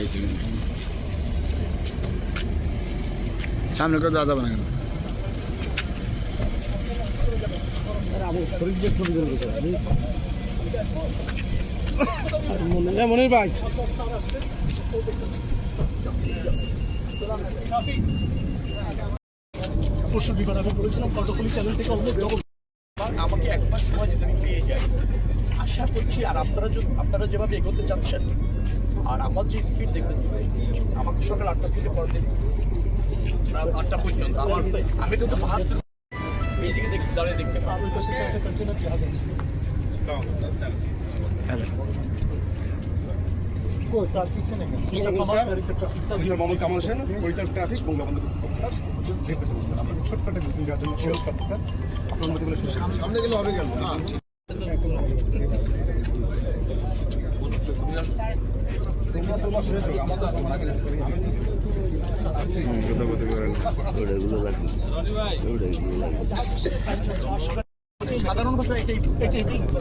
এই ছিল সামনে করে যাওয়া যাবে না কেন মনির ভাই পরশু বিবার আমি বলেছিলাম কর্ণফুলী চ্যানেল থেকে আমাকে এক মাস সময় যদি আমি পেয়ে যাই আশা করছি আর আপনারা যেভাবে এগোতে চাচ্ছেন আর আমার যে স্পিড দেখবেন আমাকে সকাল 8টা থেকে পর দিন রাত 8টা পর্যন্ত আমি কিন্তু বাহাত্তর এইদিকে দেখতে দাঁড়িয়ে দেখতে পাবো মোহাম্মদ কামাল হোসেন পরিচালক ট্রাফিক বঙ্গবন্ধু ছোটখাটো যার জন্য শেষ করতে স্যার আপনার মতো বলে সামনে গেলে হবে কেন সাধারণ ভাষা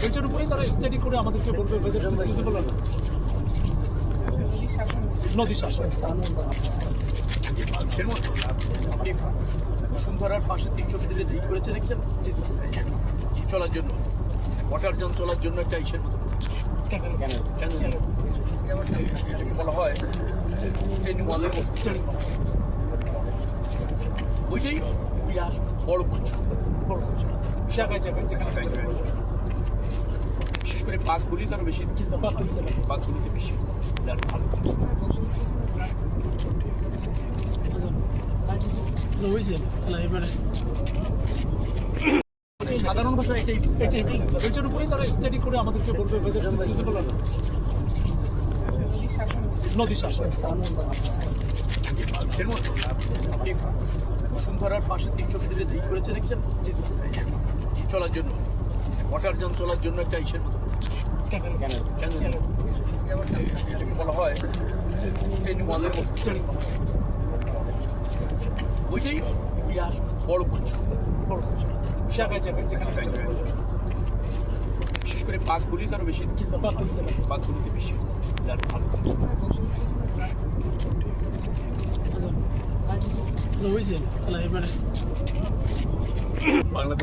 এটার উপরেই তারা স্টাডি করে আমাদেরকে বলবে নদী শাসন বসুন্ধরার পাশে 300 মিটার ঠিক করেছে দেখছেন চলার জন্য ওয়াটার জোন চলার জন্য একটা ইসের মতো কেন বলা হয় ওইটাই বড় বিশেষ করে পাকগুলি তারও বেশি পাকগুলিতে বেশি সাধারণ ভাষা এটার উপরেই তারা স্টাডি করে আমাদেরকে বলবে নদী শাসন বসুন্ধরার পাশে 300 মিটার ঠিক করেছে দেখছেন চলার জন্য ওয়াটার জোন চলার জন্য একটা ইসের মতো কেন বলা হয় ওইটাই বড় বিশেষ করে পাকগুলি তারও বেশি পাকগুলিতে বেশি ভালো বাংলাদেশ